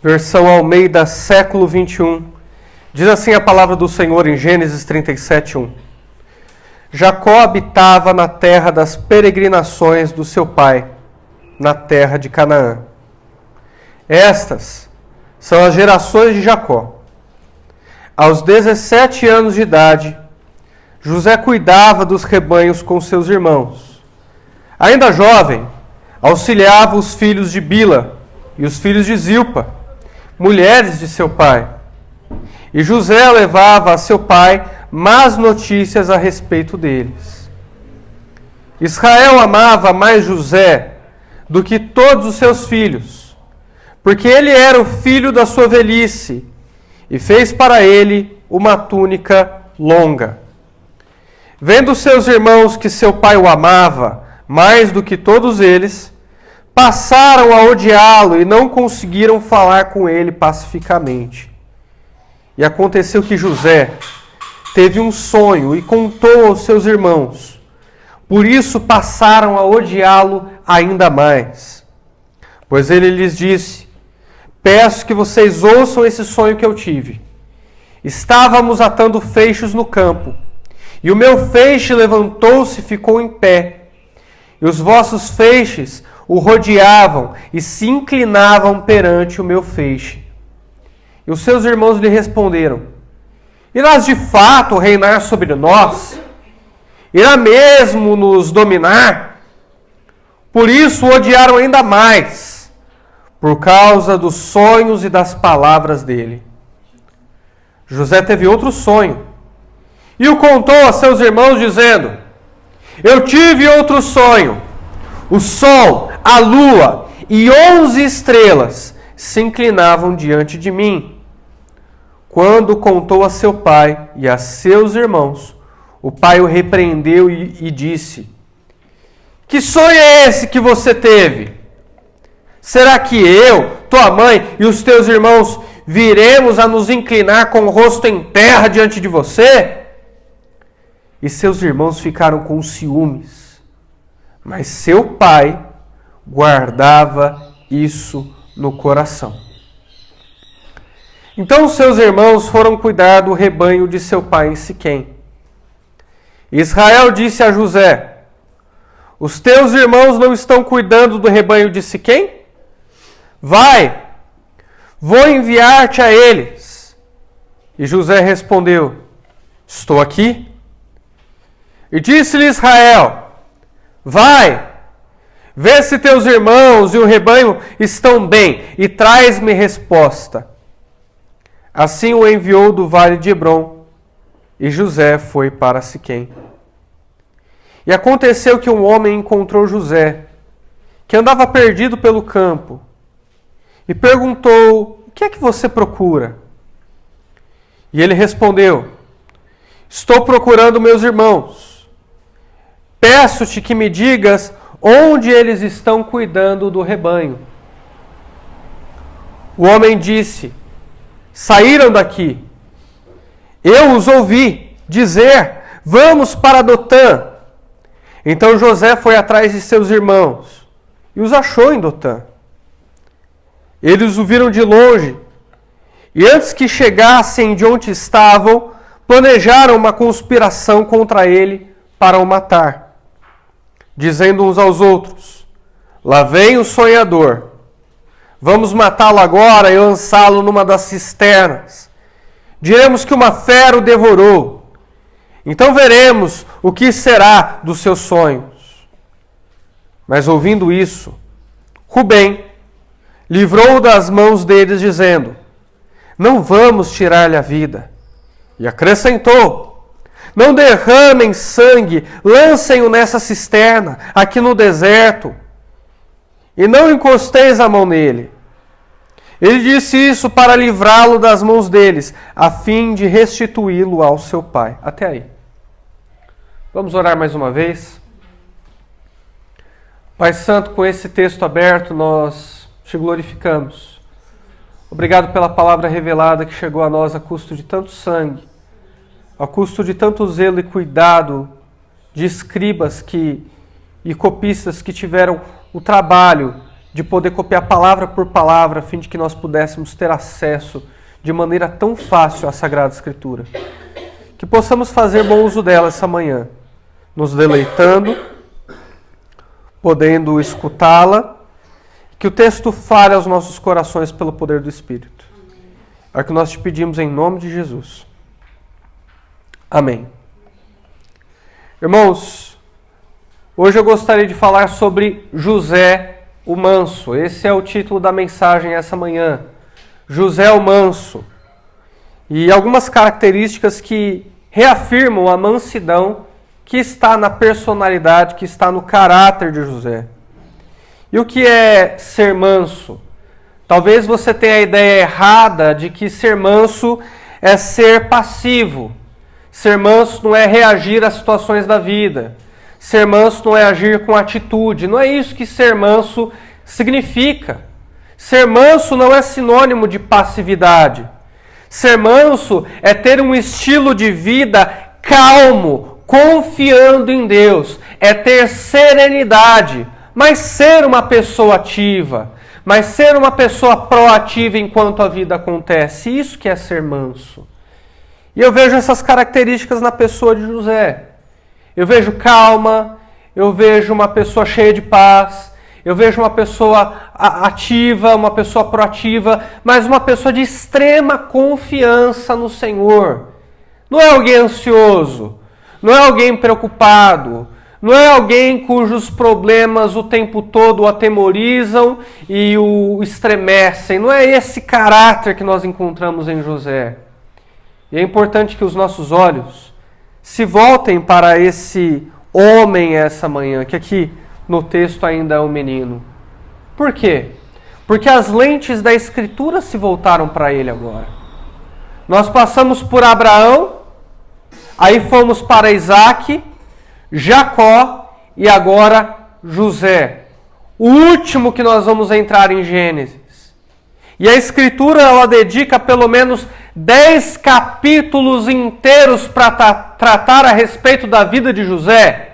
Versão Almeida, século 21. Diz assim a palavra do Senhor em Gênesis 37:1. Jacó habitava na terra das peregrinações do seu pai, na terra de Canaã. Estas são as gerações de Jacó. Aos 17 anos de idade, José cuidava dos rebanhos com seus irmãos. Ainda jovem, auxiliava os filhos de Bila e os filhos de Zilpa, mulheres de seu pai. E José levava a seu pai más notícias a respeito deles. Israel amava mais José do que todos os seus filhos, porque ele era o filho da sua velhice, e fez para ele uma túnica longa. Vendo seus irmãos que seu pai o amava mais do que todos eles, passaram a odiá-lo e não conseguiram falar com ele pacificamente. E aconteceu que José teve um sonho e contou aos seus irmãos. Por isso passaram a odiá-lo ainda mais. Pois ele lhes disse: peço que vocês ouçam esse sonho que eu tive. Estávamos atando feixes no campo, e o meu feixe levantou-se e ficou em pé. E os vossos feixes o rodeavam e se inclinavam perante o meu feixe. E os seus irmãos lhe responderam: irás de fato reinar sobre nós? Irá mesmo nos dominar? Por isso o odiaram ainda mais, por causa dos sonhos e das palavras dele. José teve outro sonho, e o contou a seus irmãos, dizendo: eu tive outro sonho. O sol, a lua e 11 estrelas se inclinavam diante de mim. Quando contou a seu pai e a seus irmãos, o pai o repreendeu e disse: que sonho é esse que você teve? Será que eu, tua mãe e os teus irmãos viremos a nos inclinar com o rosto em terra diante de você? E seus irmãos ficaram com ciúmes, mas seu pai guardava isso no coração. Então seus irmãos foram cuidar do rebanho de seu pai em Siquém. Israel disse a José: os teus irmãos não estão cuidando do rebanho de Siquém? Vai, vou enviar-te a eles. E José respondeu: estou aqui. E disse-lhe Israel: vai, vê se teus irmãos e o rebanho estão bem, e traz-me resposta. Assim o enviou do vale de Hebrom, e José foi para Siquém. E aconteceu que um homem encontrou José, que andava perdido pelo campo, e perguntou: o que é que você procura? E ele respondeu: estou procurando meus irmãos. Peço-te que me digas onde eles estão cuidando do rebanho. O homem disse: saíram daqui. Eu os ouvi dizer: vamos para Dotã. Então José foi atrás de seus irmãos e os achou em Dotã. Eles o viram de longe, e antes que chegassem de onde estavam, planejaram uma conspiração contra ele para o matar, dizendo uns aos outros: lá vem o sonhador. Vamos matá-lo agora e lançá-lo numa das cisternas. Diremos que uma fera o devorou. Então veremos o que será dos seus sonhos. Mas ouvindo isso, Rubem livrou-o das mãos deles, dizendo: não vamos tirar-lhe a vida. E acrescentou: não derramem sangue, lancem-o nessa cisterna, aqui no deserto, e não encosteis a mão nele. Ele disse isso para livrá-lo das mãos deles, a fim de restituí-lo ao seu pai. Até aí. Vamos orar mais uma vez. Pai Santo, com esse texto aberto, nós te glorificamos. Obrigado pela palavra revelada que chegou a nós a custo de tanto sangue, a custo de tanto zelo e cuidado de escribas e copistas que tiveram o trabalho de poder copiar palavra por palavra, a fim de que nós pudéssemos ter acesso de maneira tão fácil à Sagrada Escritura. Que possamos fazer bom uso dela essa manhã, nos deleitando, podendo escutá-la, que o texto fale aos nossos corações pelo poder do Espírito. É o que nós te pedimos em nome de Jesus. Amém. Irmãos, hoje eu gostaria de falar sobre José o Manso. Esse é o título da mensagem essa manhã. José o Manso. E algumas características que reafirmam a mansidão que está na personalidade, que está no caráter de José. E o que é ser manso? Talvez você tenha a ideia errada de que ser manso é ser passivo. Ser manso não é reagir às situações da vida. Ser manso não é agir com atitude. Não é isso que ser manso significa. Ser manso não é sinônimo de passividade. Ser manso é ter um estilo de vida calmo, confiando em Deus. É ter serenidade, mas ser uma pessoa ativa. Mas ser uma pessoa proativa enquanto a vida acontece. Isso que é ser manso. E eu vejo essas características na pessoa de José. Eu vejo calma, eu vejo uma pessoa cheia de paz, eu vejo uma pessoa ativa, uma pessoa proativa, mas uma pessoa de extrema confiança no Senhor. Não é alguém ansioso, não é alguém preocupado, não é alguém cujos problemas o tempo todo o atemorizam e o estremecem. Não é esse caráter que nós encontramos em José. E é importante que os nossos olhos se voltem para esse homem essa manhã, que aqui no texto ainda é um menino. Por quê? Porque as lentes da Escritura se voltaram para ele agora. Nós passamos por Abraão, aí fomos para Isaac, Jacó e agora José. O último que nós vamos entrar em Gênesis. E a Escritura ela dedica pelo menos 10 capítulos inteiros para tratar a respeito da vida de José.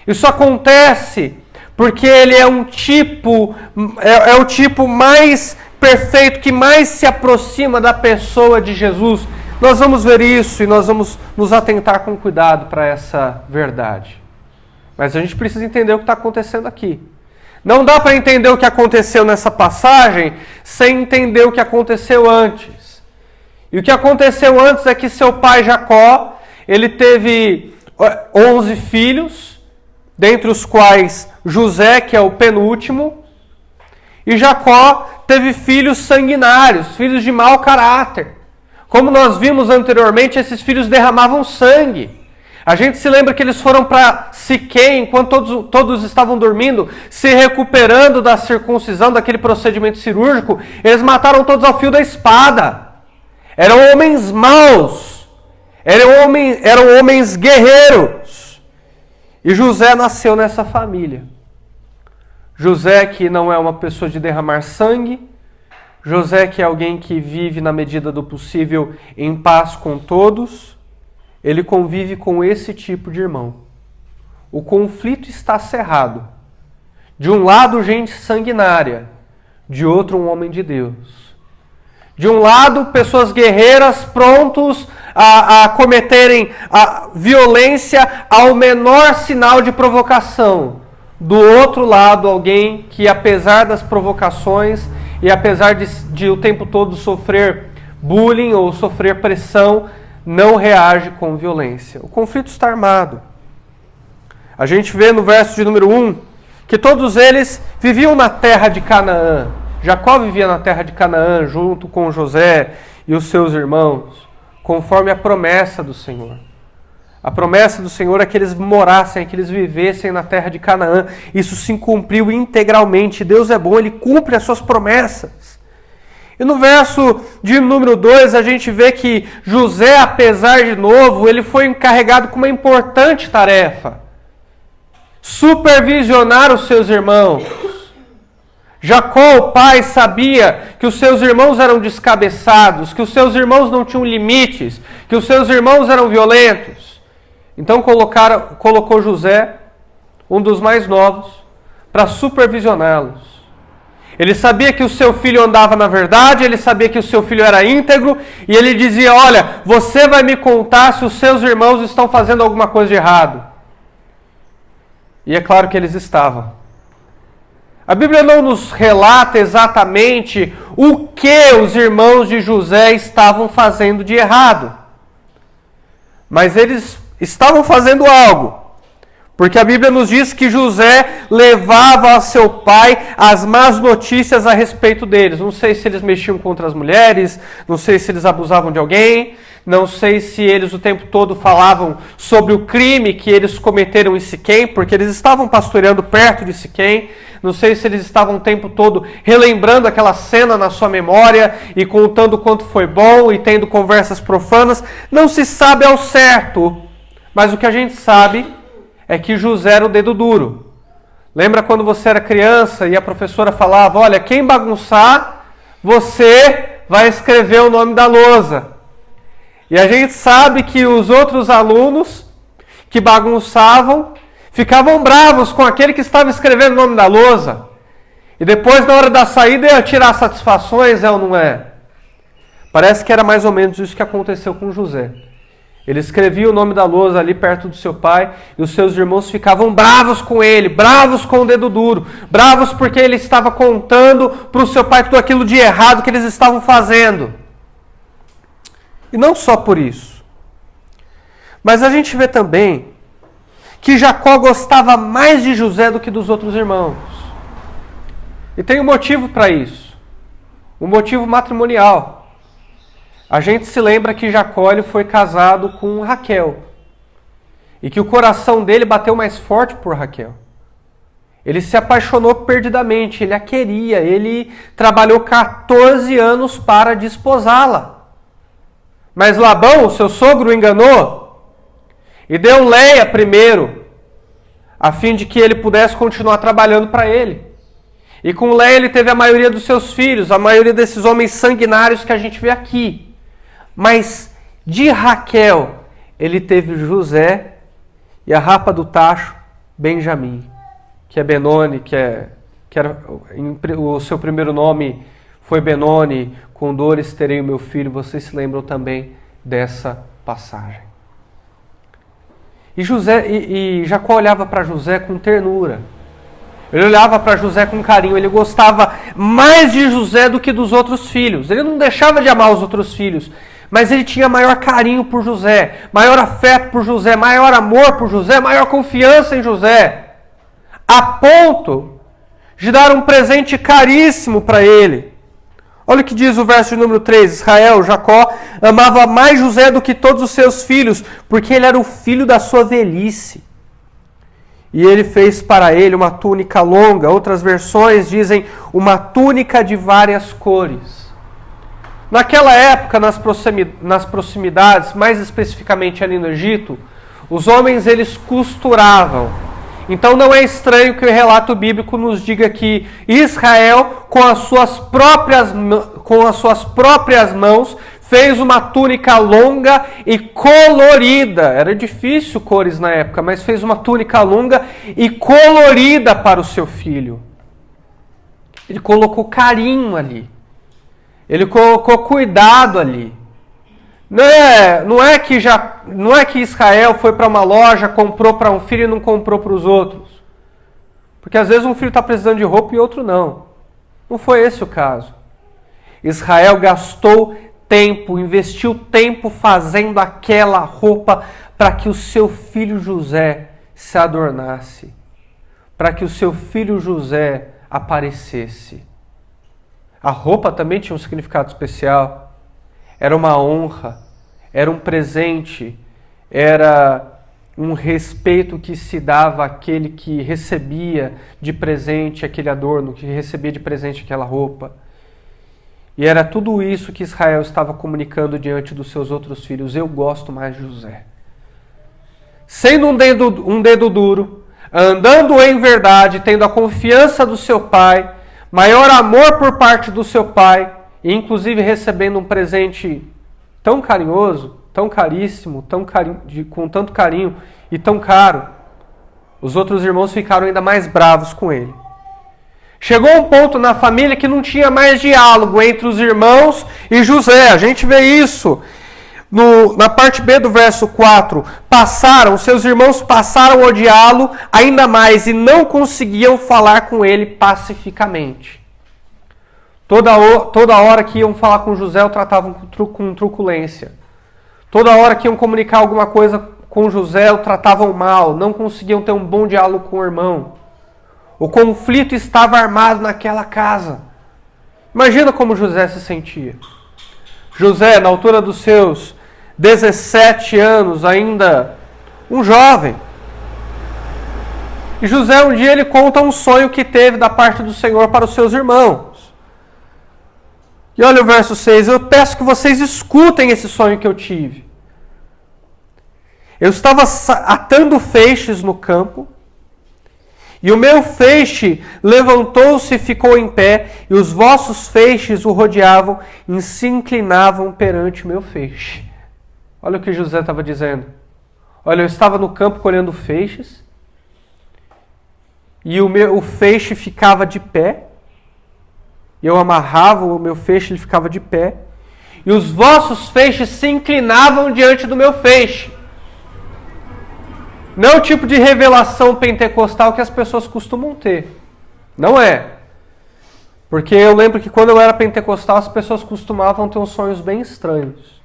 Isso acontece porque ele é um tipo, é o tipo mais perfeito, que mais se aproxima da pessoa de Jesus. Nós vamos ver isso e nós vamos nos atentar com cuidado para essa verdade. Mas a gente precisa entender o que está acontecendo aqui. Não dá para entender o que aconteceu nessa passagem sem entender o que aconteceu antes. E o que aconteceu antes é que seu pai Jacó, ele teve 11 filhos, dentre os quais José, que é o penúltimo, e Jacó teve filhos sanguinários, filhos de mau caráter. Como nós vimos anteriormente, esses filhos derramavam sangue. A gente se lembra que eles foram para Siquém, enquanto todos estavam dormindo, se recuperando da circuncisão, daquele procedimento cirúrgico, eles mataram todos ao fio da espada. Eram homens maus, eram homens guerreiros. E José nasceu nessa família. José que não é uma pessoa de derramar sangue, José que é alguém que vive na medida do possível em paz com todos, ele convive com esse tipo de irmão. O conflito está cerrado. De um lado, gente sanguinária. De outro, um homem de Deus. De um lado, pessoas guerreiras prontos a cometerem a violência ao menor sinal de provocação. Do outro lado, alguém que, apesar das provocações e apesar de o tempo todo sofrer bullying ou sofrer pressão, não reage com violência. O conflito está armado. A gente vê no verso de número 1 que todos eles viviam na terra de Canaã. Jacó vivia na terra de Canaã junto com José e os seus irmãos, conforme a promessa do Senhor. A promessa do Senhor é que eles morassem, que eles vivessem na terra de Canaã. Isso se cumpriu integralmente. Deus é bom, Ele cumpre as suas promessas. E no verso de número 2, a gente vê que José, apesar de novo, ele foi encarregado com uma importante tarefa. Supervisionar os seus irmãos. Jacó, o pai, sabia que os seus irmãos eram descabeçados, que os seus irmãos não tinham limites, que os seus irmãos eram violentos. Então colocou José, um dos mais novos, para supervisioná-los. Ele sabia que o seu filho andava na verdade, ele sabia que o seu filho era íntegro, e ele dizia, olha, você vai me contar se os seus irmãos estão fazendo alguma coisa de errado. E é claro que eles estavam. A Bíblia não nos relata exatamente o que os irmãos de José estavam fazendo de errado. Mas eles estavam fazendo algo. Porque a Bíblia nos diz que José levava a seu pai as más notícias a respeito deles. Não sei se eles mexiam contra as mulheres, não sei se eles abusavam de alguém, não sei se eles o tempo todo falavam sobre o crime que eles cometeram em Siquém, porque eles estavam pastoreando perto de Siquém. Não sei se eles estavam o tempo todo relembrando aquela cena na sua memória e contando o quanto foi bom e tendo conversas profanas. Não se sabe ao certo, mas o que a gente sabe é que José era o dedo duro. Lembra quando você era criança e a professora falava, olha, quem bagunçar, você vai escrever o nome da lousa. E a gente sabe que os outros alunos que bagunçavam ficavam bravos com aquele que estava escrevendo o nome da lousa. E depois, na hora da saída, ia tirar satisfações, é ou não é? Parece que era mais ou menos isso que aconteceu com José. Ele escrevia o nome da lousa ali perto do seu pai e os seus irmãos ficavam bravos com ele, bravos com o dedo duro, bravos porque ele estava contando para o seu pai tudo aquilo de errado que eles estavam fazendo. E não só por isso. Mas a gente vê também que Jacó gostava mais de José do que dos outros irmãos. E tem um motivo para isso. Um motivo matrimonial. A gente se lembra que Jacó ele foi casado com Raquel. E que o coração dele bateu mais forte por Raquel. Ele se apaixonou perdidamente, ele a queria, ele trabalhou 14 anos para desposá-la. Mas Labão, seu sogro, o enganou e deu Leia primeiro, a fim de que ele pudesse continuar trabalhando para ele. E com Leia ele teve a maioria dos seus filhos, a maioria desses homens sanguinários que a gente vê aqui. Mas de Raquel, ele teve José e a rapa do tacho, Benjamim, que é Benoni, que era, o seu primeiro nome foi Benoni, com dores terei o meu filho. Vocês se lembram também dessa passagem. E Jacó olhava para José com ternura. Ele olhava para José com carinho, ele gostava mais de José do que dos outros filhos. Ele não deixava de amar os outros filhos, mas ele tinha maior carinho por José, maior afeto por José, maior amor por José, maior confiança em José, a ponto de dar um presente caríssimo para ele. Olha o que diz o verso de número 3, Israel, Jacó, amava mais José do que todos os seus filhos, porque ele era o filho da sua velhice. E ele fez para ele uma túnica longa. Outras versões dizem uma túnica de várias cores. Naquela época, nas proximidades, mais especificamente ali no Egito, os homens eles costuravam. Então não é estranho que o relato bíblico nos diga que Israel, com as suas próprias mãos, fez uma túnica longa e colorida. Era difícil cores na época, mas fez uma túnica longa e colorida para o seu filho. Ele colocou carinho ali. Ele colocou cuidado ali. Não é que Israel foi para uma loja, comprou para um filho e não comprou para os outros. Porque às vezes um filho está precisando de roupa e outro não. Não foi esse o caso. Israel gastou tempo, investiu tempo fazendo aquela roupa para que o seu filho José se adornasse. Para que o seu filho José aparecesse. A roupa também tinha um significado especial. Era uma honra, era um presente, era um respeito que se dava àquele que recebia de presente aquele adorno, que recebia de presente aquela roupa. E era tudo isso que Israel estava comunicando diante dos seus outros filhos. Eu gosto mais de José. Sendo um dedo duro, andando em verdade, tendo a confiança do seu pai, maior amor por parte do seu pai, e inclusive recebendo um presente tão carinhoso, tão caríssimo, com tanto carinho e tão caro, os outros irmãos ficaram ainda mais bravos com ele. Chegou um ponto na família que não tinha mais diálogo entre os irmãos e José. A gente vê isso na parte B do verso 4. Seus irmãos passaram a odiá-lo ainda mais e não conseguiam falar com ele pacificamente. Toda hora que iam falar com José, o tratavam com truculência. Toda hora que iam comunicar alguma coisa com José, o tratavam mal. Não conseguiam ter um bom diálogo com o irmão. O conflito estava armado naquela casa. Imagina como José se sentia. José, na altura dos seus 17 anos, ainda um jovem. E José, um dia, ele conta um sonho que teve da parte do Senhor para os seus irmãos. E olha o verso 6. Eu peço que vocês escutem esse sonho que eu tive. Eu estava atando feixes no campo, e o meu feixe levantou-se e ficou em pé, e os vossos feixes o rodeavam e se inclinavam perante o meu feixe. Olha o que José estava dizendo. Olha, eu estava no campo colhendo feixes, e o feixe ficava de pé, eu amarrava o meu feixe, ele ficava de pé, e os vossos feixes se inclinavam diante do meu feixe. Não é o tipo de revelação pentecostal que as pessoas costumam ter. Não é. Porque eu lembro que quando eu era pentecostal, as pessoas costumavam ter uns sonhos bem estranhos.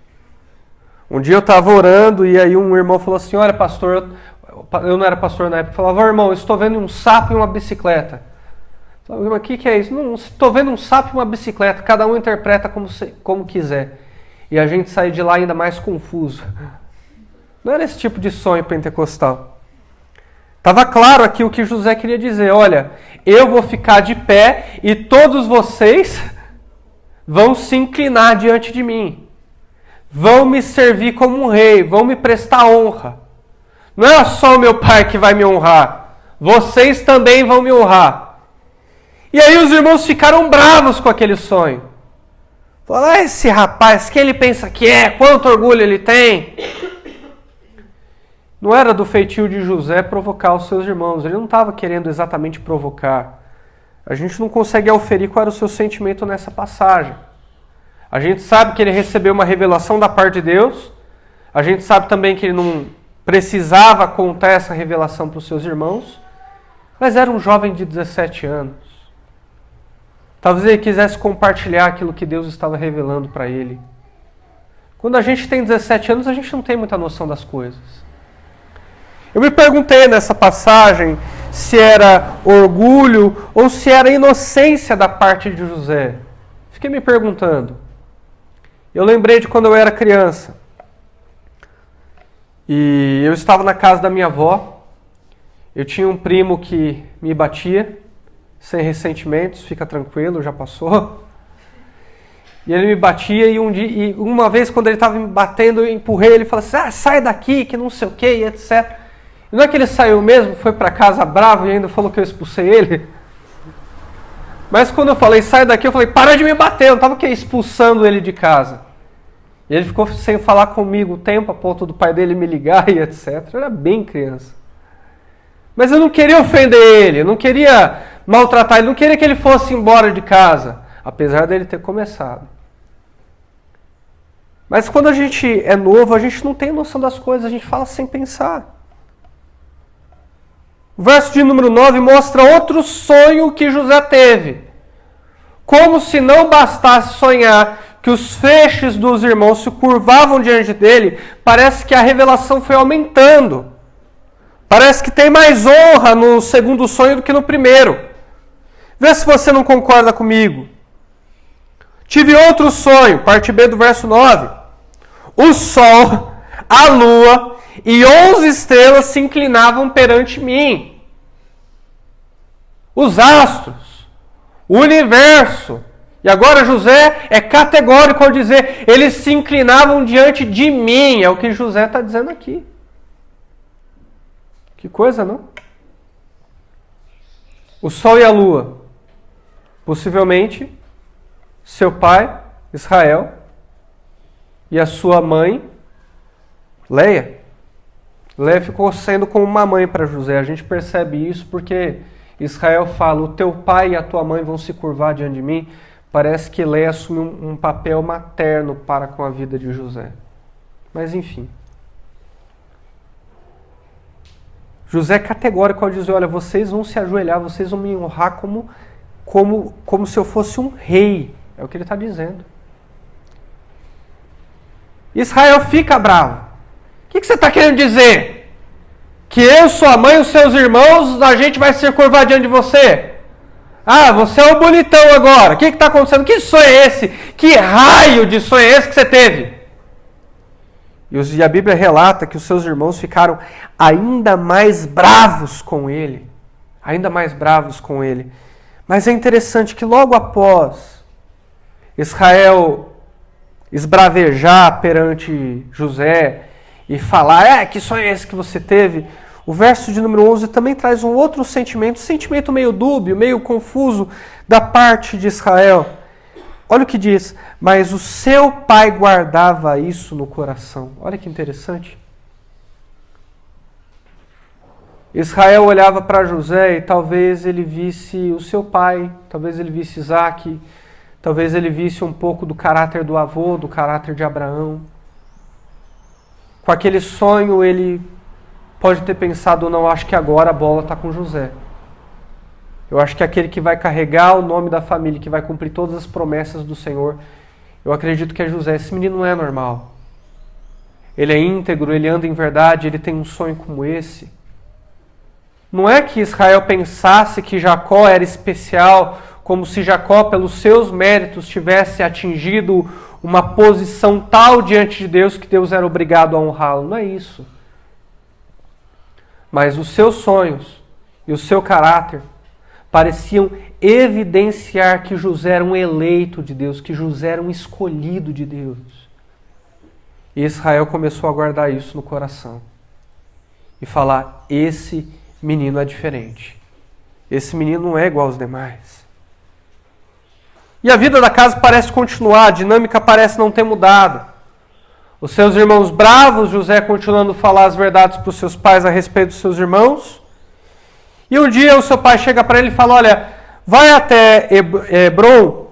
Um dia eu estava orando e aí um irmão falou assim, olha pastor, eu não era pastor na época, falava, irmão, eu estou vendo um sapo e uma bicicleta. Eu falei, mas o que é isso? Não, estou vendo um sapo e uma bicicleta, cada um interpreta como quiser. E a gente sai de lá ainda mais confuso. Não era esse tipo de sonho pentecostal. Estava claro aqui o que José queria dizer. Olha, eu vou ficar de pé e todos vocês vão se inclinar diante de mim. Vão me servir como um rei, vão me prestar honra. Não é só o meu pai que vai me honrar. Vocês também vão me honrar. E aí os irmãos ficaram bravos com aquele sonho. Falaram, esse rapaz, quem ele pensa que é? Quanto orgulho ele tem? Não era do feitio de José provocar os seus irmãos. Ele não estava querendo exatamente provocar. A gente não consegue auferir qual era o seu sentimento nessa passagem. A gente sabe que ele recebeu uma revelação da parte de Deus. A gente sabe também que ele não precisava contar essa revelação para os seus irmãos. Mas era um jovem de 17 anos. Talvez ele quisesse compartilhar aquilo que Deus estava revelando para ele. Quando a gente tem 17 anos, a gente não tem muita noção das coisas. Eu me perguntei nessa passagem se era orgulho ou se era inocência da parte de José. Fiquei me perguntando. Eu lembrei de quando eu era criança. E eu estava na casa da minha avó. Eu tinha um primo que me batia, sem ressentimentos, fica tranquilo, já passou. E ele me batia e uma vez quando ele estava me batendo, eu empurrei ele e falei assim, sai daqui, que não sei o que, e etc. E não é que ele saiu mesmo, foi para casa bravo e ainda falou que eu expulsei ele? Mas quando eu falei, sai daqui, eu falei, para de me bater, eu não estava expulsando ele de casa. E ele ficou sem falar comigo o tempo, a ponto do pai dele me ligar e etc. Eu era bem criança. Mas eu não queria ofender ele, eu não queria maltratar ele, não queria que ele fosse embora de casa, apesar dele ter começado. Mas quando a gente é novo, a gente não tem noção das coisas, a gente fala sem pensar. O verso de número 9 mostra outro sonho que José teve. Como se não bastasse sonhar que os feixes dos irmãos se curvavam diante dele, parece que a revelação foi aumentando. Parece que tem mais honra no segundo sonho do que no primeiro. Vê se você não concorda comigo. Tive outro sonho, parte B do verso 9. O sol, a lua e 11 estrelas se inclinavam perante mim. Os astros, o universo. E agora José é categórico ao dizer, eles se inclinavam diante de mim. É o que José está dizendo aqui. Que coisa, não? O sol e a lua. Possivelmente, seu pai, Israel, e a sua mãe, Leia. Leia ficou sendo como uma mãe para José. A gente percebe isso porque Israel fala, o teu pai e a tua mãe vão se curvar diante de mim, parece que Leia assume um papel materno para com a vida de José. Mas enfim. José é categórico ao dizer, olha, vocês vão se ajoelhar, vocês vão me honrar como se eu fosse um rei. É o que ele está dizendo. Israel fica bravo. O que você está querendo dizer? Que eu, sua mãe e os seus irmãos, a gente vai se curvar diante de você? Ah, você é o bonitão agora. O que está acontecendo? Que sonho é esse? Que raio de sonho é esse que você teve? E a Bíblia relata que os seus irmãos ficaram ainda mais bravos com ele. Ainda mais bravos com ele. Mas é interessante que logo após Israel esbravejar perante José e falar, que sonho é esse que você teve? O verso de número 11 também traz um outro sentimento, um sentimento meio dúbio, meio confuso da parte de Israel. Olha o que diz, mas o seu pai guardava isso no coração. Olha que interessante. Israel olhava para José e talvez ele visse o seu pai, talvez ele visse Isaac, talvez ele visse um pouco do caráter do avô, do caráter de Abraão. Com aquele sonho ele pode ter pensado, não, acho que agora a bola está com José. Eu acho que aquele que vai carregar o nome da família, que vai cumprir todas as promessas do Senhor, eu acredito que é José. Esse menino não é normal. Ele é íntegro, ele anda em verdade, ele tem um sonho como esse. Não é que Israel pensasse que Jacó era especial, como se Jacó, pelos seus méritos, tivesse atingido uma posição tal diante de Deus que Deus era obrigado a honrá-lo. Não é isso. Mas os seus sonhos e o seu caráter pareciam evidenciar que José era um eleito de Deus, que José era um escolhido de Deus. E Israel começou a guardar isso no coração. E falar, esse menino é diferente. Esse menino não é igual aos demais. E a vida da casa parece continuar, a dinâmica parece não ter mudado. Os seus irmãos bravos, José continuando a falar as verdades para os seus pais a respeito dos seus irmãos. E um dia o seu pai chega para ele e fala, olha, vai até Hebron,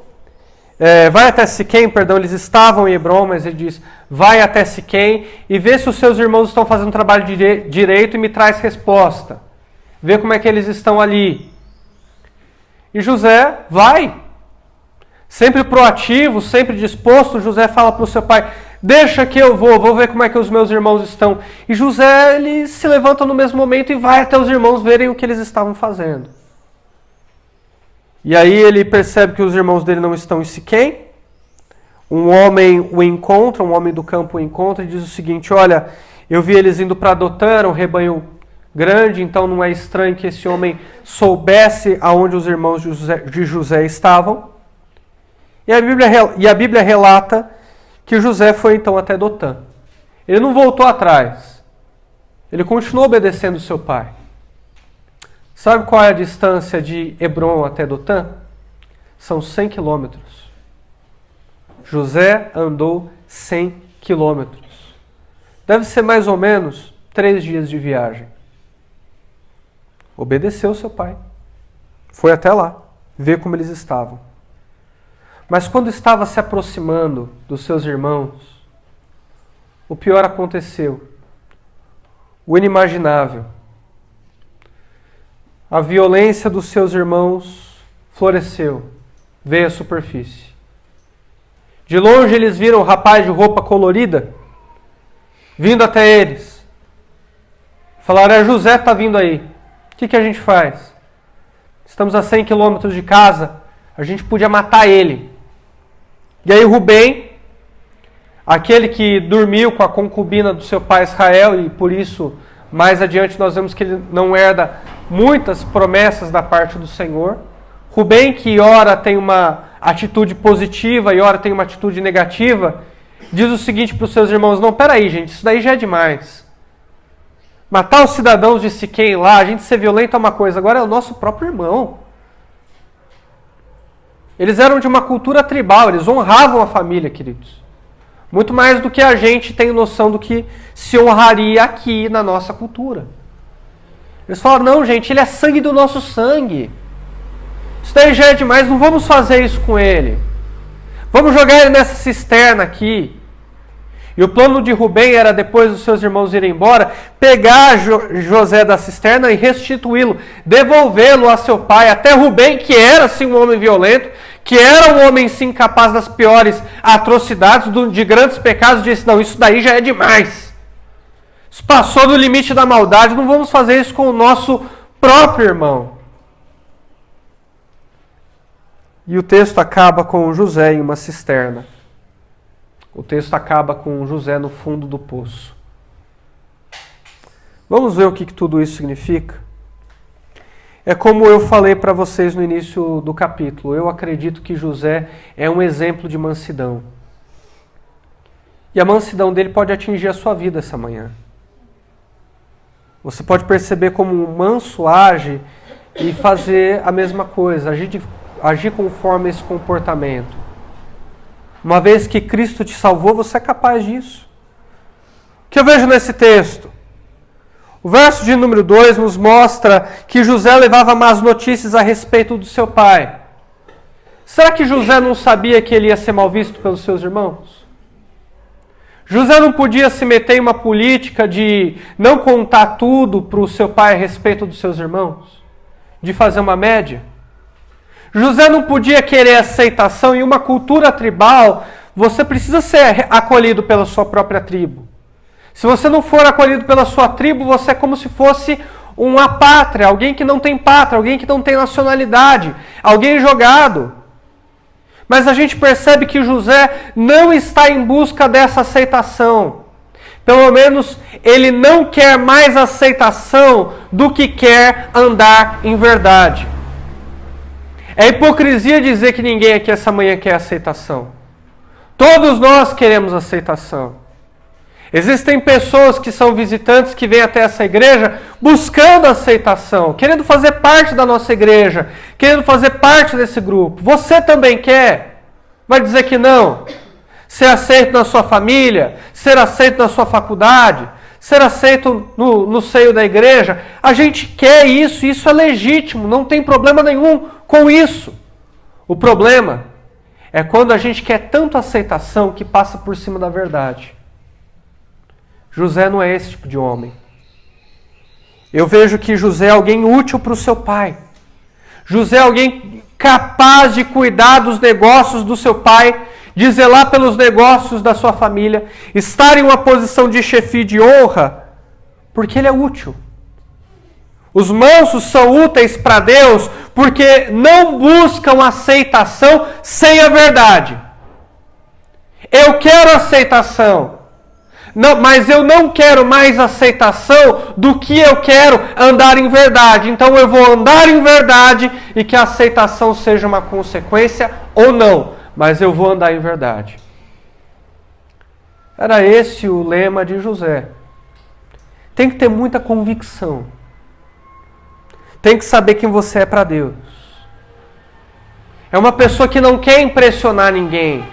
vai até Siquém, perdão, eles estavam em Hebron, mas ele diz, vai até Siquém e vê se os seus irmãos estão fazendo trabalho direito e me traz resposta. Vê como é que eles estão ali. E José vai. Sempre proativo, sempre disposto, José fala para o seu pai, deixa que eu vou ver como é que os meus irmãos estão. E José, ele se levanta no mesmo momento e vai até os irmãos verem o que eles estavam fazendo. E aí ele percebe que os irmãos dele não estão em Siquém. Um homem o encontra, um homem do campo o encontra e diz o seguinte, olha, eu vi eles indo para Dotã, era um rebanho grande, então não é estranho que esse homem soubesse aonde os irmãos de José estavam. E a Bíblia relata que José foi então até Dotã. Ele não voltou atrás. Ele continuou obedecendo seu pai. Sabe qual é a distância de Hebron até Dotã? São 100 quilômetros. José andou 100 quilômetros. Deve ser mais ou menos 3 dias de viagem. Obedeceu seu pai. Foi até lá, ver como eles estavam. Mas quando estava se aproximando dos seus irmãos, o pior aconteceu. O inimaginável. A violência dos seus irmãos floresceu, veio à superfície. De longe eles viram o rapaz de roupa colorida vindo até eles. Falaram, José está vindo aí. O que a gente faz? Estamos a 100 quilômetros de casa, a gente podia matar ele. E aí Rubem, aquele que dormiu com a concubina do seu pai Israel, e por isso, mais adiante, nós vemos que ele não herda muitas promessas da parte do Senhor. Rubem, que ora tem uma atitude positiva e ora tem uma atitude negativa, diz o seguinte para os seus irmãos, não, peraí gente, isso daí já é demais. Matar os cidadãos de Siquém lá, a gente ser violento é uma coisa, agora é o nosso próprio irmão. Eles eram de uma cultura tribal, eles honravam a família, queridos. Muito mais do que a gente tem noção do que se honraria aqui na nossa cultura. Eles falaram, não, gente, ele é sangue do nosso sangue. Isso daí já é demais, não vamos fazer isso com ele. Vamos jogar ele nessa cisterna aqui. E o plano de Rubem era, depois dos seus irmãos irem embora, pegar José da cisterna e restituí-lo, devolvê-lo a seu pai. Até Rubem, que era sim um homem violento, que era um homem sim capaz das piores atrocidades, de grandes pecados, disse, não, isso daí já é demais. Isso passou do limite da maldade, não vamos fazer isso com o nosso próprio irmão. E o texto acaba com José em uma cisterna. O texto acaba com José no fundo do poço. Vamos ver o que tudo isso significa? É como eu falei para vocês no início do capítulo. Eu acredito que José é um exemplo de mansidão. E a mansidão dele pode atingir a sua vida essa manhã. Você pode perceber como um manso age e fazer a mesma coisa, agir conforme esse comportamento. Uma vez que Cristo te salvou, você é capaz disso. O que eu vejo nesse texto? O verso de número 2 nos mostra que José levava más notícias a respeito do seu pai. Será que José não sabia que ele ia ser mal visto pelos seus irmãos? José não podia se meter em uma política de não contar tudo para o seu pai a respeito dos seus irmãos? De fazer uma média? José não podia querer aceitação. Em uma cultura tribal, você precisa ser acolhido pela sua própria tribo. Se você não for acolhido pela sua tribo, você é como se fosse um apátria, alguém que não tem pátria, alguém que não tem nacionalidade, alguém jogado. Mas a gente percebe que José não está em busca dessa aceitação. Pelo menos ele não quer mais aceitação do que quer andar em verdade. É hipocrisia dizer que ninguém aqui essa manhã quer aceitação. Todos nós queremos aceitação. Existem pessoas que são visitantes que vêm até essa igreja buscando aceitação, querendo fazer parte da nossa igreja, querendo fazer parte desse grupo. Você também quer? Vai dizer que não? Ser aceito na sua família, ser aceito na sua faculdade, ser aceito no seio da igreja. A gente quer isso, isso é legítimo, não tem problema nenhum com isso. O problema é quando a gente quer tanto aceitação que passa por cima da verdade. José não é esse tipo de homem. Eu vejo que José é alguém útil para o seu pai. José é alguém capaz de cuidar dos negócios do seu pai, de zelar pelos negócios da sua família, estar em uma posição de chefia de honra, porque ele é útil. Os mansos são úteis para Deus porque não buscam aceitação sem a verdade. Eu quero aceitação, não, mas eu não quero mais aceitação do que eu quero andar em verdade. Então eu vou andar em verdade e que a aceitação seja uma consequência ou não, mas eu vou andar em verdade. Era esse o lema de José. Tem que ter muita convicção. Tem que saber quem você é para Deus. É uma pessoa que não quer impressionar ninguém.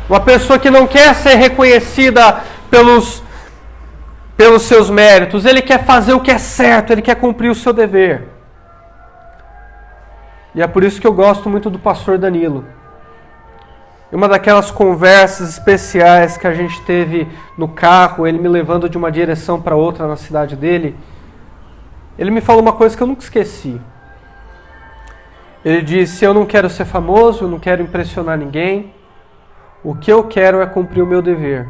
Uma pessoa que não quer ser reconhecida pelos seus méritos. Ele quer fazer o que é certo, ele quer cumprir o seu dever. E é por isso que eu gosto muito do pastor Danilo. Em uma daquelas conversas especiais que a gente teve no carro, ele me levando de uma direção para outra na cidade dele, ele me falou uma coisa que eu nunca esqueci. Ele disse, eu não quero ser famoso, eu não quero impressionar ninguém. O que eu quero é cumprir o meu dever.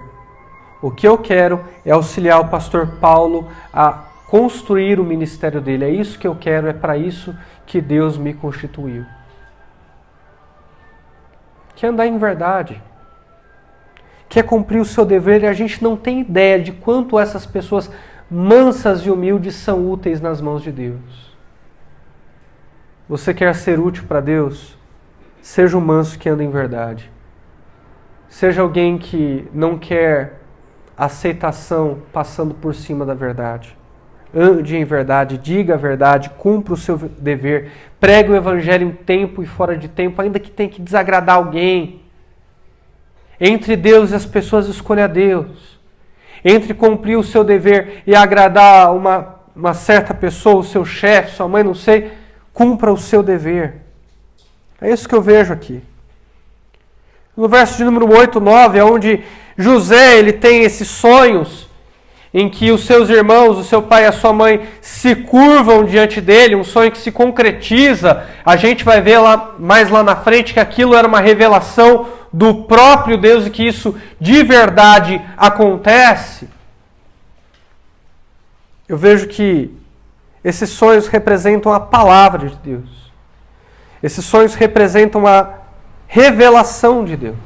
O que eu quero é auxiliar o pastor Paulo a construir o ministério dele. É isso que eu quero, é para isso que Deus me constituiu. Quer andar em verdade. Quer cumprir o seu dever, e a gente não tem ideia de quanto essas pessoas mansas e humildes são úteis nas mãos de Deus. Você quer ser útil para Deus? Seja um manso que anda em verdade. Seja alguém que não quer aceitação passando por cima da verdade. Ande em verdade, diga a verdade, cumpra o seu dever, pregue o evangelho em tempo e fora de tempo, ainda que tenha que desagradar alguém. Entre Deus e as pessoas, escolha Deus. Entre cumprir o seu dever e agradar uma certa pessoa, o seu chefe, sua mãe, não sei, cumpra o seu dever. É isso que eu vejo aqui. No verso de número 8, 9, é onde José ele tem esses sonhos em que os seus irmãos, o seu pai e a sua mãe se curvam diante dele, um sonho que se concretiza. A gente vai ver mais lá na frente que aquilo era uma revelação do próprio Deus e que isso de verdade acontece. Eu vejo que esses sonhos representam a palavra de Deus. Esses sonhos representam a revelação de Deus.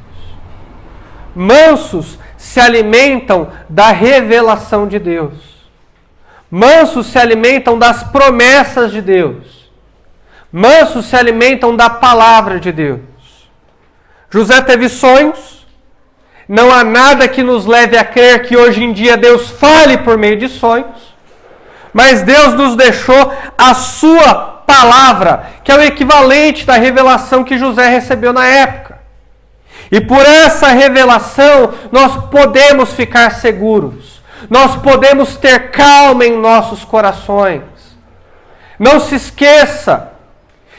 Mansos se alimentam da revelação de Deus. Mansos se alimentam das promessas de Deus. Mansos se alimentam da palavra de Deus. José teve sonhos. Não há nada que nos leve a crer que hoje em dia Deus fale por meio de sonhos. Mas Deus nos deixou a sua palavra, que é o equivalente da revelação que José recebeu na época. E por essa revelação, nós podemos ficar seguros. Nós podemos ter calma em nossos corações. Não se esqueça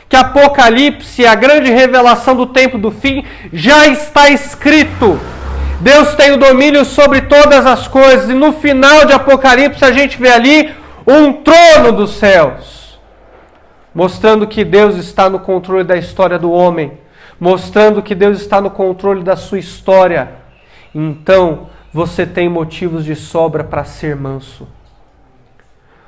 que Apocalipse, a grande revelação do tempo do fim, já está escrito. Deus tem o domínio sobre todas as coisas. E no final de Apocalipse, a gente vê ali um trono dos céus, mostrando que Deus está no controle da história do homem, mostrando que Deus está no controle da sua história. Então, você tem motivos de sobra para ser manso.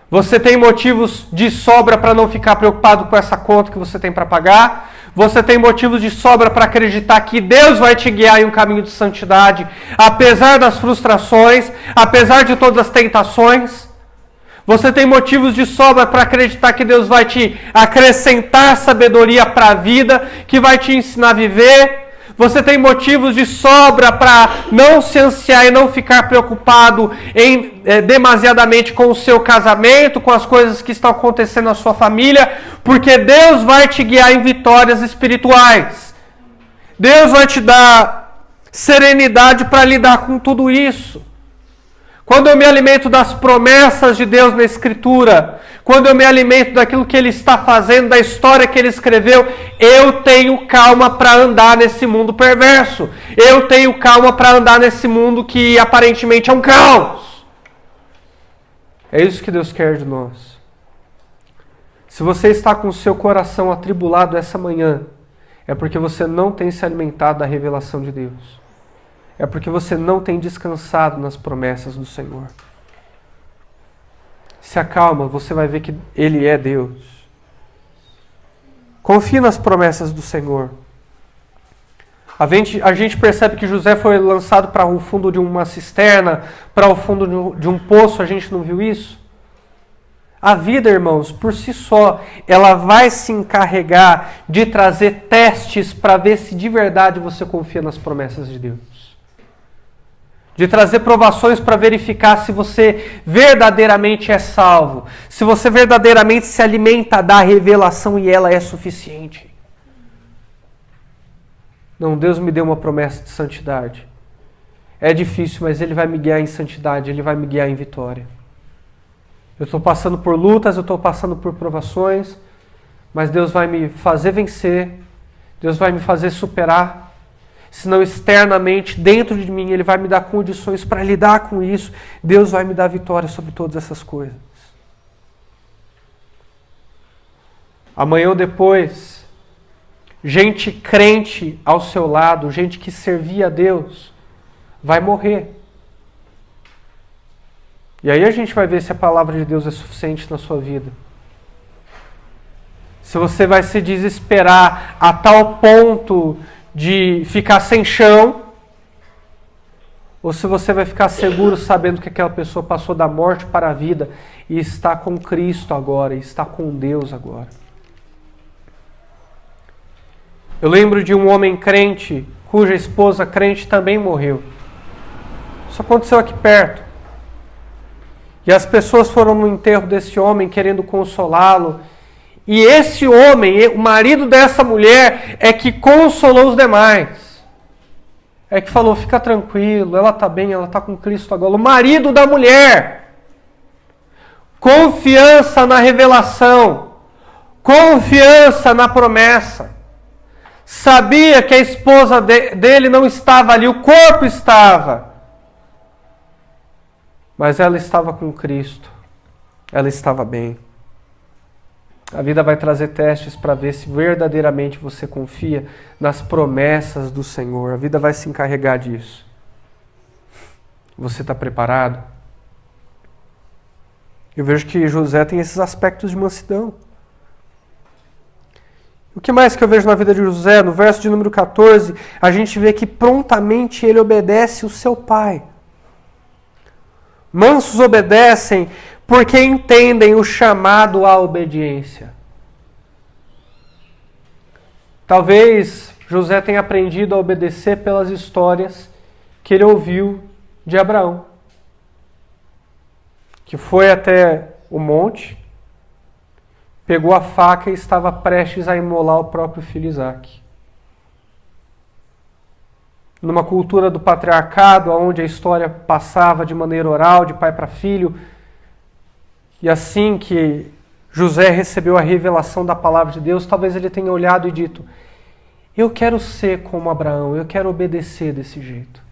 Você tem motivos de sobra para não ficar preocupado com essa conta que você tem para pagar. Você tem motivos de sobra para acreditar que Deus vai te guiar em um caminho de santidade, apesar das frustrações, apesar de todas as tentações. Você tem motivos de sobra para acreditar que Deus vai te acrescentar sabedoria para a vida, que vai te ensinar a viver. Você tem motivos de sobra para não se ansiar e não ficar preocupado demasiadamente com o seu casamento, com as coisas que estão acontecendo na sua família, porque Deus vai te guiar em vitórias espirituais. Deus vai te dar serenidade para lidar com tudo isso. Quando eu me alimento das promessas de Deus na Escritura, quando eu me alimento daquilo que Ele está fazendo, da história que Ele escreveu, eu tenho calma para andar nesse mundo perverso. Eu tenho calma para andar nesse mundo que aparentemente é um caos. É isso que Deus quer de nós. Se você está com o seu coração atribulado essa manhã, é porque você não tem se alimentado da revelação de Deus. É porque você não tem descansado nas promessas do Senhor. Se acalma, você vai ver que Ele é Deus. Confie nas promessas do Senhor. A gente percebe que José foi lançado para o fundo de uma cisterna, para o fundo de um poço, a gente não viu isso? A vida, irmãos, por si só, ela vai se encarregar de trazer testes para ver se de verdade você confia nas promessas de Deus. De trazer provações para verificar se você verdadeiramente é salvo. Se você verdadeiramente se alimenta da revelação e ela é suficiente. Não, Deus me deu uma promessa de santidade. É difícil, mas Ele vai me guiar em santidade, Ele vai me guiar em vitória. Eu estou passando por lutas, eu estou passando por provações, mas Deus vai me fazer vencer, Deus vai me fazer superar. Senão externamente, dentro de mim, Ele vai me dar condições para lidar com isso. Deus vai me dar vitória sobre todas essas coisas. Amanhã ou depois, gente crente ao seu lado, gente que servia a Deus, vai morrer. E aí a gente vai ver se a palavra de Deus é suficiente na sua vida. Se você vai se desesperar a tal ponto de ficar sem chão, ou se você vai ficar seguro sabendo que aquela pessoa passou da morte para a vida e está com Cristo agora, e está com Deus agora. Eu lembro de um homem crente, cuja esposa crente também morreu. Isso aconteceu aqui perto. E as pessoas foram no enterro desse homem querendo consolá-lo. E esse homem, o marido dessa mulher, é que consolou os demais. É que falou, fica tranquilo, ela está bem, ela está com Cristo agora. O marido da mulher confiança na revelação, confiança na promessa. Sabia que a esposa dele não estava ali, o corpo estava. Mas ela estava com Cristo. Ela estava bem. A vida vai trazer testes para ver se verdadeiramente você confia nas promessas do Senhor. A vida vai se encarregar disso. Você está preparado? Eu vejo que José tem esses aspectos de mansidão. O que mais que eu vejo na vida de José? No verso de número 14, a gente vê que prontamente ele obedece o seu pai. Mansos obedecem porque entendem o chamado à obediência. Talvez José tenha aprendido a obedecer pelas histórias que ele ouviu de Abraão, que foi até o monte, pegou a faca e estava prestes a imolar o próprio filho Isaque. Numa cultura do patriarcado, onde a história passava de maneira oral, de pai para filho, e assim que José recebeu a revelação da palavra de Deus, talvez ele tenha olhado e dito: eu quero ser como Abraão, eu quero obedecer desse jeito.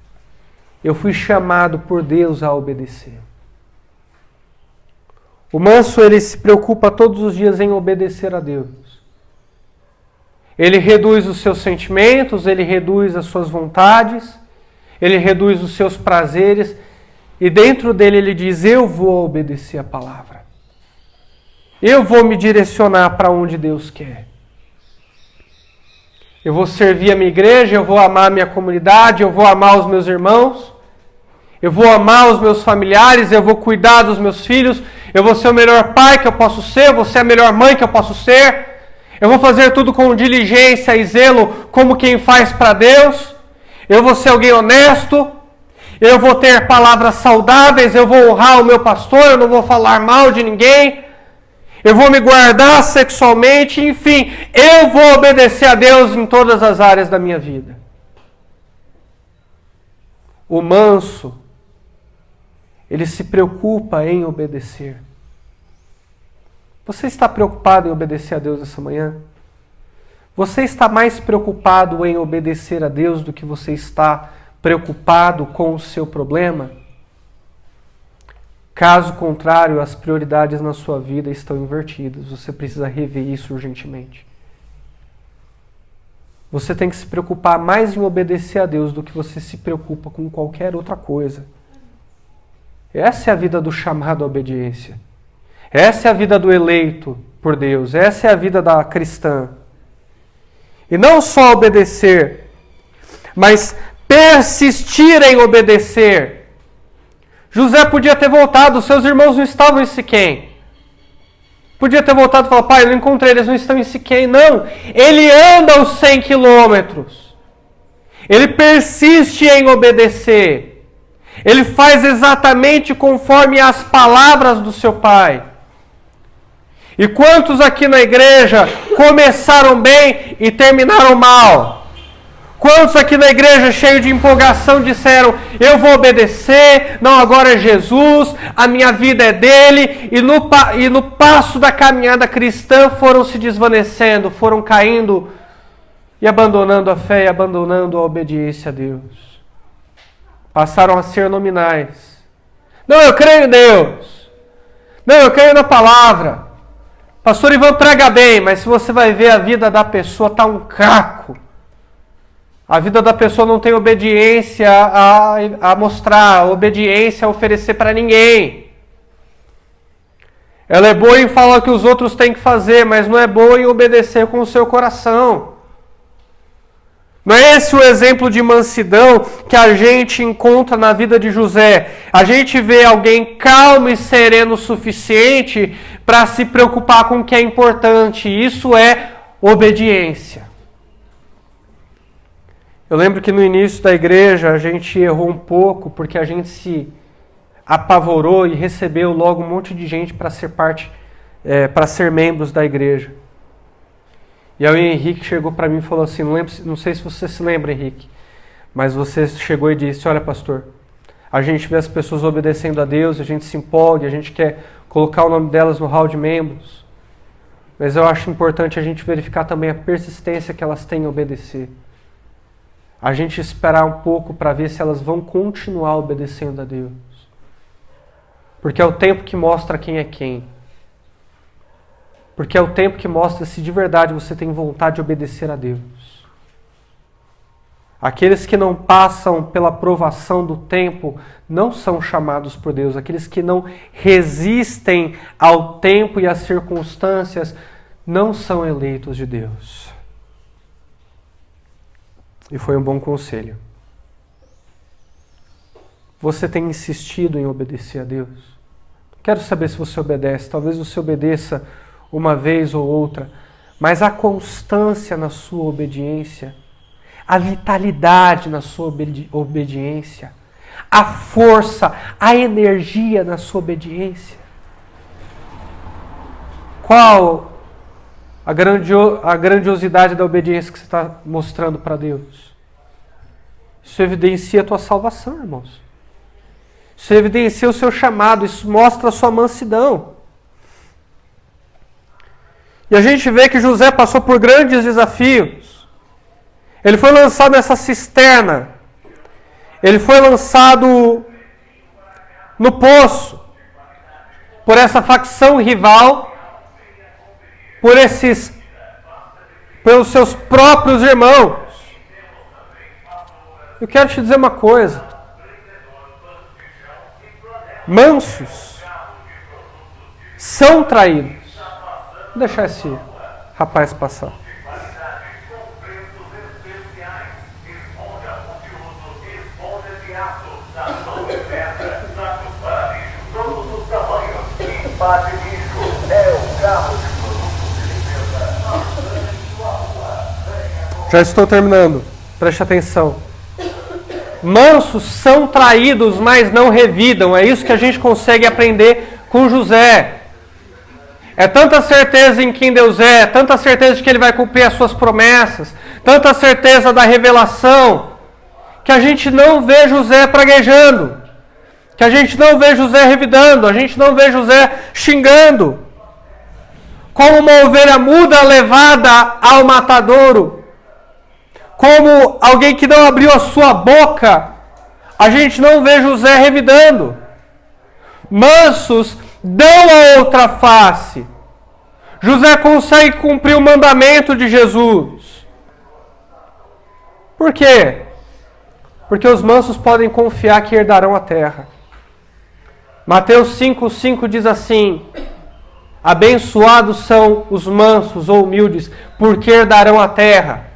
Eu fui chamado por Deus a obedecer. O manso, ele se preocupa todos os dias em obedecer a Deus. Ele reduz os seus sentimentos, ele reduz as suas vontades, ele reduz os seus prazeres, e dentro dele ele diz: eu vou obedecer a palavra. Eu vou me direcionar para onde Deus quer. Eu vou servir a minha igreja, eu vou amar a minha comunidade, eu vou amar os meus irmãos, eu vou amar os meus familiares, eu vou cuidar dos meus filhos, eu vou ser o melhor pai que eu posso ser, eu vou ser a melhor mãe que eu posso ser, eu vou fazer tudo com diligência e zelo como quem faz para Deus, eu vou ser alguém honesto, eu vou ter palavras saudáveis, eu vou honrar o meu pastor, eu não vou falar mal de ninguém, eu vou me guardar sexualmente, enfim, eu vou obedecer a Deus em todas as áreas da minha vida. O manso, ele se preocupa em obedecer. Você está preocupado em obedecer a Deus essa manhã? Você está mais preocupado em obedecer a Deus do que você está preocupado com o seu problema? Caso contrário, as prioridades na sua vida estão invertidas. Você precisa rever isso urgentemente. Você tem que se preocupar mais em obedecer a Deus do que você se preocupa com qualquer outra coisa. Essa é a vida do chamado à obediência. Essa é a vida do eleito por Deus. Essa é a vida da cristã. E não só obedecer, mas persistir em obedecer. José podia ter voltado, seus irmãos não estavam em Siquém. Podia ter voltado e falar: pai, eu não encontrei, eles não estão em Siquém. Não, ele anda os 100 quilômetros. Ele persiste em obedecer. Ele faz exatamente conforme as palavras do seu pai. E quantos aqui na igreja começaram bem e terminaram mal? Quantos aqui na igreja, cheios de empolgação, disseram: eu vou obedecer, não, agora é Jesus, a minha vida é dele, e no passo da caminhada cristã foram se desvanecendo, foram caindo e abandonando a fé e abandonando a obediência a Deus. Passaram a ser nominais. Não, eu creio em Deus. Não, eu creio na palavra. Pastor Ivan prega bem, mas se você vai ver, a vida da pessoa está um caco. A vida da pessoa não tem obediência a mostrar, obediência a oferecer para ninguém. Ela é boa em falar o que os outros têm que fazer, mas não é boa em obedecer com o seu coração. Não é esse o exemplo de mansidão que a gente encontra na vida de José? A gente vê alguém calmo e sereno o suficiente para se preocupar com o que é importante. Isso é obediência. Eu lembro que no início da igreja a gente errou um pouco porque a gente se apavorou e recebeu logo um monte de gente para ser para ser membros da igreja. E aí o Henrique chegou para mim e falou assim, não sei se você se lembra, Henrique, mas você chegou e disse: olha, pastor, a gente vê as pessoas obedecendo a Deus, a gente se empolga, a gente quer colocar o nome delas no hall de membros. Mas eu acho importante a gente verificar também a persistência que elas têm em obedecer. A gente esperar um pouco para ver se elas vão continuar obedecendo a Deus. Porque é o tempo que mostra quem é quem. Porque é o tempo que mostra se de verdade você tem vontade de obedecer a Deus. Aqueles que não passam pela provação do tempo não são chamados por Deus. Aqueles que não resistem ao tempo e às circunstâncias não são eleitos de Deus. E foi um bom conselho. Você tem insistido em obedecer a Deus? Quero saber se você obedece. Talvez você obedeça uma vez ou outra, mas a constância na sua obediência, a vitalidade na sua obediência, a força, a energia na sua obediência. Qual a grandiosidade da obediência que você está mostrando para Deus? Isso evidencia a tua salvação, irmãos. Isso evidencia o seu chamado, isso mostra a sua mansidão. E a gente vê que José passou por grandes desafios. Ele foi lançado nessa cisterna. Ele foi lançado no poço por essa facção rival, pelos seus próprios irmãos. Eu quero te dizer uma coisa. Mansos são traídos. Vou deixar esse rapaz passar. Já estou terminando. Preste atenção. Mansos são traídos, mas não revidam. É isso que a gente consegue aprender com José. É tanta certeza em quem Deus é, tanta certeza de que Ele vai cumprir as suas promessas, tanta certeza da revelação, que a gente não vê José praguejando, que a gente não vê José revidando, a gente não vê José xingando. Como uma ovelha muda levada ao matadouro, como alguém que não abriu a sua boca, a gente não vê José revidando. Mansos dão a outra face. José consegue cumprir o mandamento de Jesus. Por quê? Porque os mansos podem confiar que herdarão a terra. Mateus 5,5 diz assim: abençoados são os mansos ou humildes, porque herdarão a terra.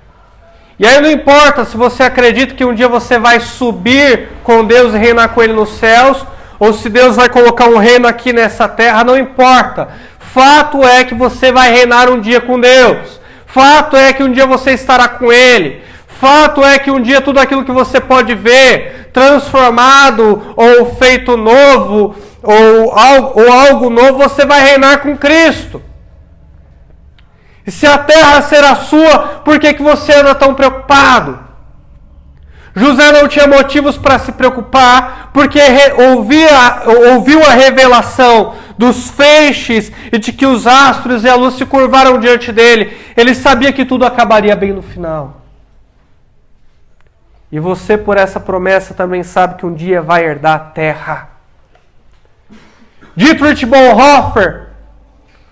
E aí não importa se você acredita que um dia você vai subir com Deus e reinar com Ele nos céus, ou se Deus vai colocar um reino aqui nessa terra, não importa. Fato é que você vai reinar um dia com Deus. Fato é que um dia você estará com Ele. Fato é que um dia tudo aquilo que você pode ver, transformado, ou feito novo, ou algo novo, você vai reinar com Cristo. E se a terra será sua, por que você anda tão preocupado? José não tinha motivos para se preocupar, porque ouviu a revelação dos feixes e de que os astros e a luz se curvaram diante dele. Ele sabia que tudo acabaria bem no final. E você, por essa promessa, também sabe que um dia vai herdar a terra. Dietrich Bonhoeffer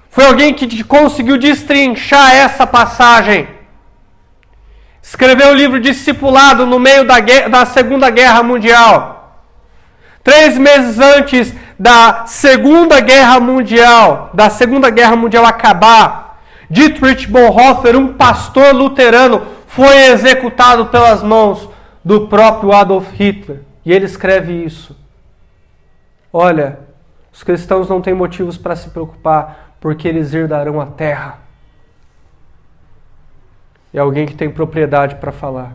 foi alguém que conseguiu destrinchar essa passagem. Escreveu o livro Discipulado no meio da Segunda Guerra Mundial. 3 meses antes da Segunda Guerra Mundial acabar, Dietrich Bonhoeffer, um pastor luterano, foi executado pelas mãos do próprio Adolf Hitler. E ele escreve isso. Olha, os cristãos não têm motivos para se preocupar, porque eles herdarão a terra. É alguém que tem propriedade para falar.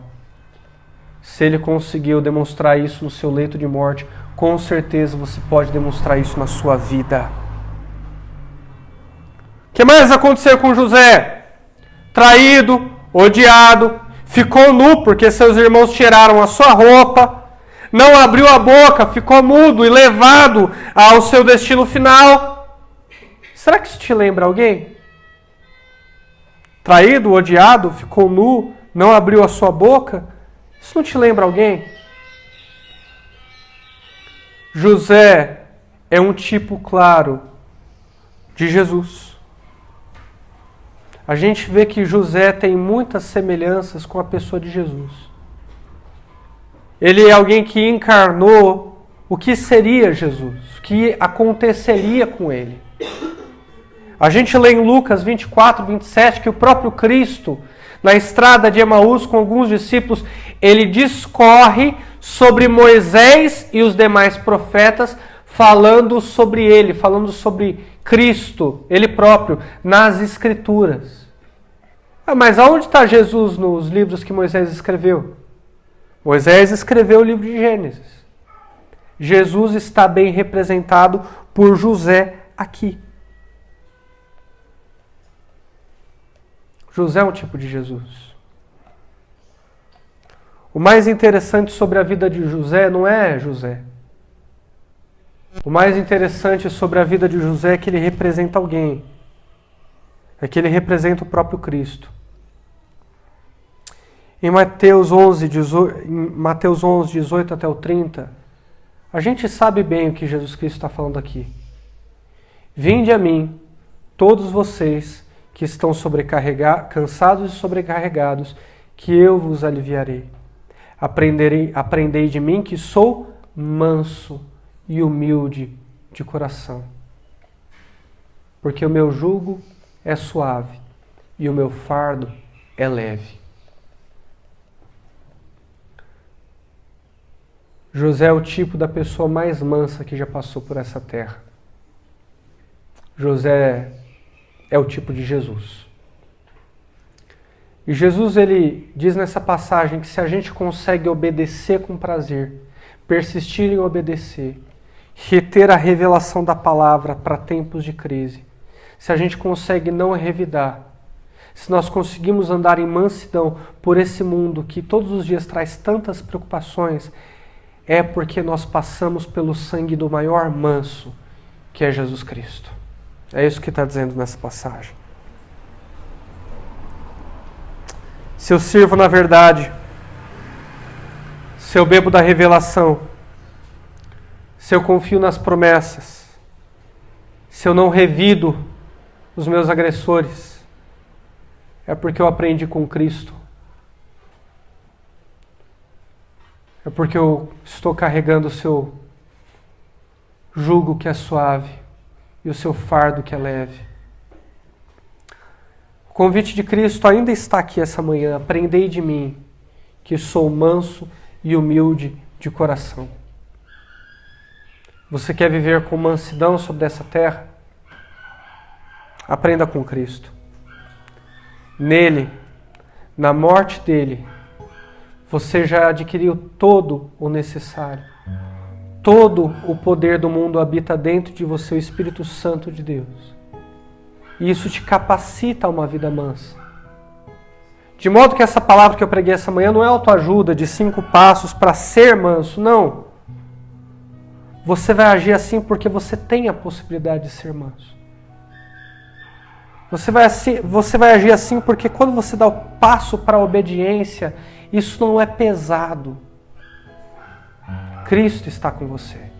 Se ele conseguiu demonstrar isso no seu leito de morte, com certeza você pode demonstrar isso na sua vida. O que mais aconteceu com José? Traído, odiado, ficou nu porque seus irmãos tiraram a sua roupa, não abriu a boca, ficou mudo e levado ao seu destino final. Será que isso te lembra alguém? Traído, odiado, ficou nu, não abriu a sua boca? Isso não te lembra alguém? José é um tipo claro de Jesus. A gente vê que José tem muitas semelhanças com a pessoa de Jesus. Ele é alguém que encarnou o que seria Jesus, o que aconteceria com ele. A gente lê em Lucas 24, 27 que o próprio Cristo, na estrada de Emaús com alguns discípulos, ele discorre sobre Moisés e os demais profetas, falando sobre ele, falando sobre Cristo, ele próprio, nas Escrituras. Mas aonde está Jesus nos livros que Moisés escreveu? Moisés escreveu o livro de Gênesis. Jesus está bem representado por José aqui. José é um tipo de Jesus. O mais interessante sobre a vida de José não é José. O mais interessante sobre a vida de José é que ele representa alguém. É que ele representa o próprio Cristo. Em Mateus 11, 18 até o 30, a gente sabe bem o que Jesus Cristo está falando aqui. Vinde a mim, todos vocês que estão cansados e sobrecarregados, que eu vos aliviarei. Aprendei de mim que sou manso e humilde de coração. Porque o meu jugo é suave e o meu fardo é leve. José é o tipo da pessoa mais mansa que já passou por essa terra. José é o tipo de Jesus. E Jesus, ele diz nessa passagem que se a gente consegue obedecer com prazer, persistir em obedecer, reter a revelação da palavra para tempos de crise, se a gente consegue não revidar, se nós conseguimos andar em mansidão por esse mundo que todos os dias traz tantas preocupações, é porque nós passamos pelo sangue do maior manso, que é Jesus Cristo. É isso que está dizendo nessa passagem. Se eu sirvo na verdade, se eu bebo da revelação, se eu confio nas promessas, se eu não revido os meus agressores, é porque eu aprendi com Cristo. É porque eu estou carregando o seu jugo que é suave e o seu fardo que é leve. O convite de Cristo ainda está aqui essa manhã. Aprendei de mim, que sou manso e humilde de coração. Você quer viver com mansidão sobre essa terra? Aprenda com Cristo. Nele, na morte dele, você já adquiriu todo o necessário. Todo o poder do mundo habita dentro de você, o Espírito Santo de Deus. E isso te capacita a uma vida mansa. De modo que essa palavra que eu preguei essa manhã não é autoajuda de 5 passos para ser manso, não. Você vai agir assim porque você tem a possibilidade de ser manso. Você vai agir assim porque quando você dá o passo para a obediência, isso não é pesado. Cristo está com você.